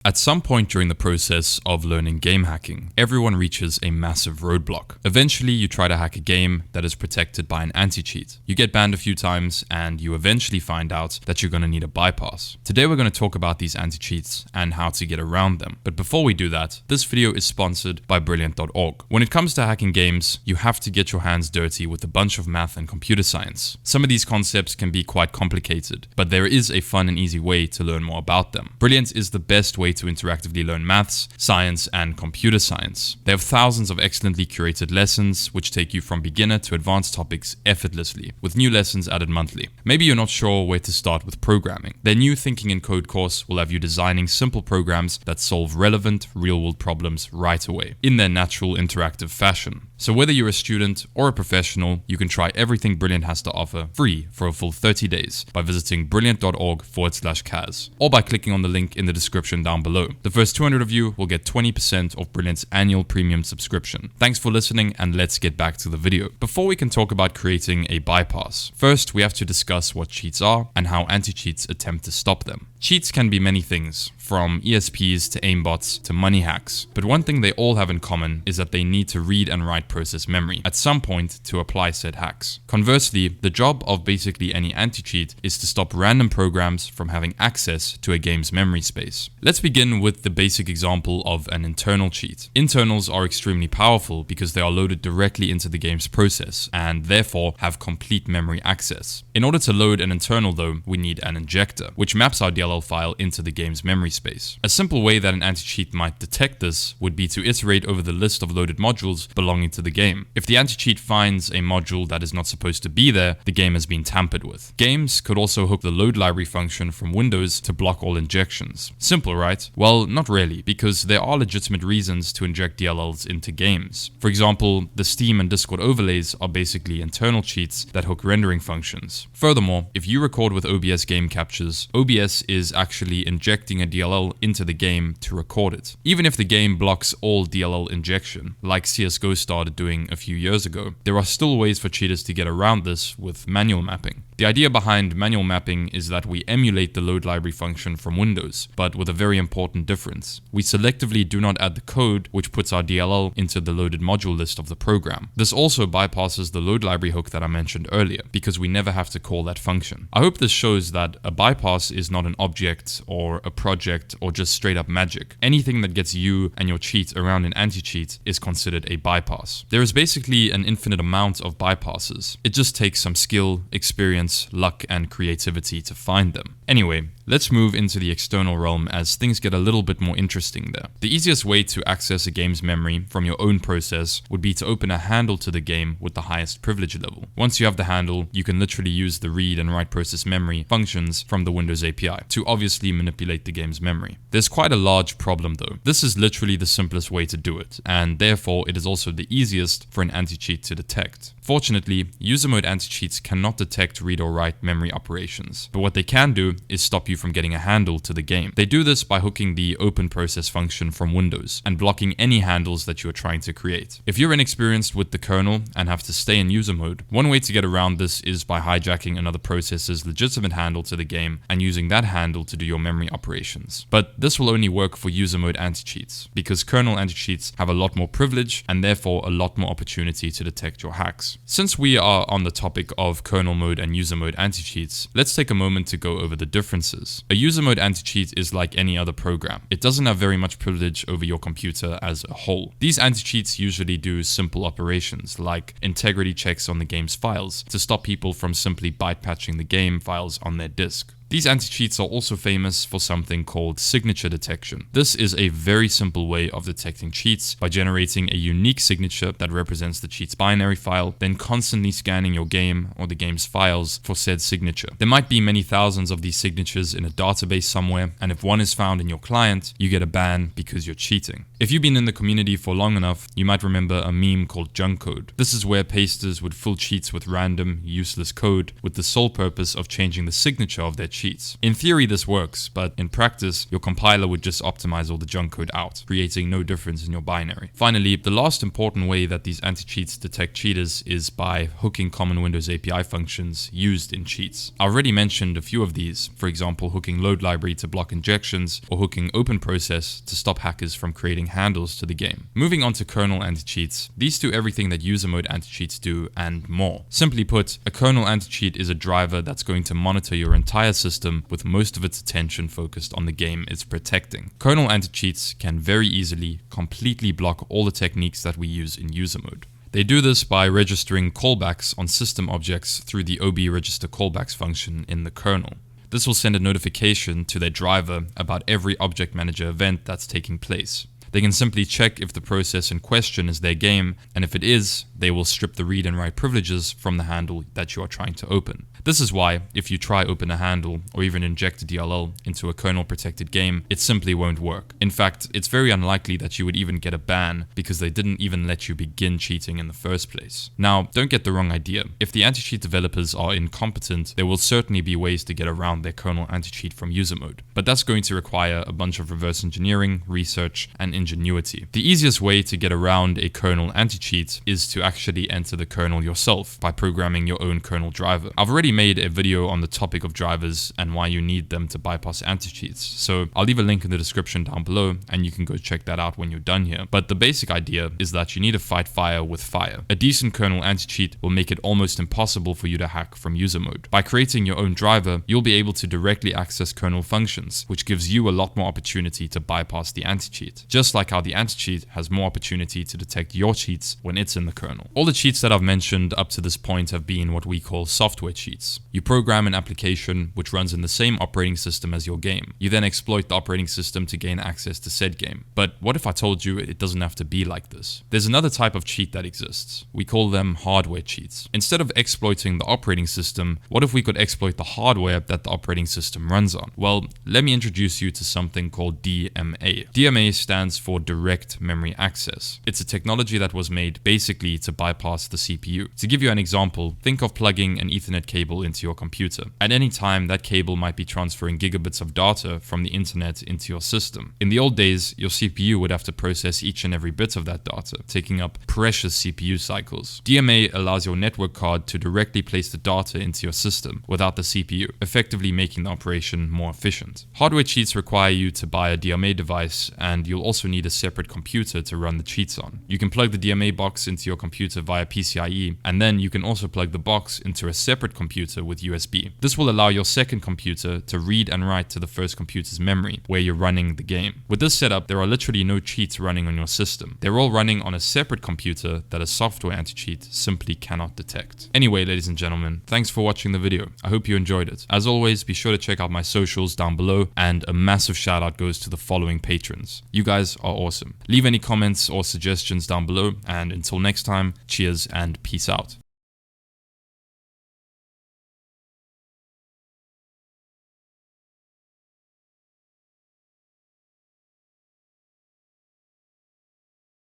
At some point during the process of learning game hacking, everyone reaches a massive roadblock. Eventually, you try to hack a game that is protected by an anti-cheat. You get banned a few times, and you eventually find out that you're going to need a bypass. Today, we're going to talk about these anti-cheats and how to get around them. But before we do that, this video is sponsored by Brilliant.org. When it comes to hacking games, you have to get your hands dirty with a bunch of math and computer science. Some of these concepts can be quite complicated, but there is a fun and easy way to learn more about them. Brilliance is the best way to interactively learn maths, science, and computer science. They have thousands of excellently curated lessons which take you from beginner to advanced topics effortlessly, with new lessons added monthly. Maybe you're not sure where to start with programming. Their new Thinking in Code course will have you designing simple programs that solve relevant, real-world problems right away, in their natural, interactive fashion. So whether you're a student or a professional, you can try everything Brilliant has to offer free for a full 30 days by visiting brilliant.org/cazz or by clicking on the link in the description down below. The first 200 of you will get 20% off Brilliant's annual premium subscription. Thanks for listening, and let's get back to the video. Before we can talk about creating a bypass, first we have to discuss what cheats are and how anti-cheats attempt to stop them. Cheats can be many things, from ESPs to aimbots to money hacks, but one thing they all have in common is that they need to read and write process memory at some point to apply said hacks. Conversely, the job of basically any anti-cheat is to stop random programs from having access to a game's memory space. Let's begin with the basic example of an internal cheat. Internals are extremely powerful because they are loaded directly into the game's process and therefore have complete memory access. In order to load an internal though, we need an injector, which maps our DLL file into the game's memory space. A simple way that an anti-cheat might detect this would be to iterate over the list of loaded modules belonging to the game. If the anti-cheat finds a module that is not supposed to be there, the game has been tampered with. Games could also hook the load library function from Windows to block all injections. Simple, right? Well, not really, because there are legitimate reasons to inject DLLs into games. For example, the Steam and Discord overlays are basically internal cheats that hook rendering functions. Furthermore, if you record with OBS game captures, OBS is actually injecting a DLL into the game to record it. Even if the game blocks all DLL injection, like CSGO started doing a few years ago, there are still ways for cheaters to get around this with manual mapping. The idea behind manual mapping is that we emulate the load library function from Windows, but with a very important difference. We selectively do not add the code which puts our DLL into the loaded module list of the program. This also bypasses the load library hook that I mentioned earlier, because we never have to call that function. I hope this shows that a bypass is not an object or a project or just straight up magic. Anything that gets you and your cheat around an anti-cheat is considered a bypass. There is basically an infinite amount of bypasses. It just takes some skill, experience, luck, and creativity to find them. Anyway, let's move into the external realm as things get a little bit more interesting there. The easiest way to access a game's memory from your own process would be to open a handle to the game with the highest privilege level. Once you have the handle, you can literally use the read and write process memory functions from the Windows API to obviously manipulate the game's memory. There's quite a large problem though. This is literally the simplest way to do it, and therefore it is also the easiest for an anti-cheat to detect. Fortunately, user mode anti-cheats cannot detect read or write memory operations, but what they can do is stop you from getting a handle to the game. They do this by hooking the open process function from Windows and blocking any handles that you are trying to create. If you're inexperienced with the kernel and have to stay in user mode, one way to get around this is by hijacking another process's legitimate handle to the game and using that handle to do your memory operations. But this will only work for user mode anti-cheats, because kernel anti-cheats have a lot more privilege and therefore a lot more opportunity to detect your hacks. Since we are on the topic of kernel mode and user mode anti-cheats, let's take a moment to go over the differences. A user mode anti-cheat is like any other program. It doesn't have very much privilege over your computer as a whole. These anti-cheats usually do simple operations like integrity checks on the game's files to stop people from simply byte patching the game files on their disk. These anti-cheats are also famous for something called signature detection. This is a very simple way of detecting cheats by generating a unique signature that represents the cheat's binary file, then constantly scanning your game or the game's files for said signature. There might be many thousands of these signatures in a database somewhere, and if one is found in your client, you get a ban because you're cheating. If you've been in the community for long enough, you might remember a meme called junk code. This is where pasters would fill cheats with random, useless code with the sole purpose of changing the signature of their cheat cheats. In theory this works, but in practice your compiler would just optimize all the junk code out, creating no difference in your binary. Finally, the last important way that these anti-cheats detect cheaters is by hooking common Windows API functions used in cheats. I already mentioned a few of these, for example hooking load library to block injections or hooking open process to stop hackers from creating handles to the game. Moving on to kernel anti-cheats, these do everything that user mode anti-cheats do and more. Simply put, a kernel anti-cheat is a driver that's going to monitor your entire system with most of its attention focused on the game it's protecting. Kernel anti-cheats can very easily completely block all the techniques that we use in user mode. They do this by registering callbacks on system objects through the obregister callbacks function in the kernel. This will send a notification to their driver about every object manager event that's taking place. They can simply check if the process in question is their game, and if it is, they will strip the read and write privileges from the handle that you are trying to open. This is why, if you try open a handle or even inject a DLL into a kernel protected game, it simply won't work. In fact, it's very unlikely that you would even get a ban because they didn't even let you begin cheating in the first place. Now, don't get the wrong idea. If the anti-cheat developers are incompetent, there will certainly be ways to get around their kernel anti-cheat from user mode. But that's going to require a bunch of reverse engineering, research, and ingenuity. The easiest way to get around a kernel anti-cheat is to actually enter the kernel yourself by programming your own kernel driver. I've already made a video on the topic of drivers and why you need them to bypass anti-cheats, so I'll leave a link in the description down below and you can go check that out when you're done here. But the basic idea is that you need to fight fire with fire. A decent kernel anti-cheat will make it almost impossible for you to hack from user mode. By creating your own driver, you'll be able to directly access kernel functions, which gives you a lot more opportunity to bypass the anti-cheat. Just like how the anti-cheat has more opportunity to detect your cheats when it's in the kernel. All the cheats that I've mentioned up to this point have been what we call software cheats. You program an application which runs in the same operating system as your game. You then exploit the operating system to gain access to said game. But what if I told you it doesn't have to be like this? There's another type of cheat that exists. We call them hardware cheats. Instead of exploiting the operating system, what if we could exploit the hardware that the operating system runs on? Well, let me introduce you to something called DMA. DMA stands for Direct Memory Access. It's a technology that was made basically to bypass the CPU. To give you an example, think of plugging an Ethernet cable into your computer. At any time, that cable might be transferring gigabits of data from the internet into your system. In the old days, your CPU would have to process each and every bit of that data, taking up precious CPU cycles. DMA allows your network card to directly place the data into your system without the CPU, effectively making the operation more efficient. Hardware cheats require you to buy a DMA device, and you'll also need a separate computer to run the cheats on. You can plug the DMA box into your computer via PCIe, and then you can also plug the box into a separate computer with USB. This will allow your second computer to read and write to the first computer's memory, where you're running the game. With this setup, there are literally no cheats running on your system. They're all running on a separate computer that a software anti-cheat simply cannot detect. Anyway, ladies and gentlemen, thanks for watching the video. I hope you enjoyed it. As always, be sure to check out my socials down below, and a massive shout out goes to the following patrons. You guys are awesome. Leave any comments or suggestions down below, and until next time, cheers and peace out.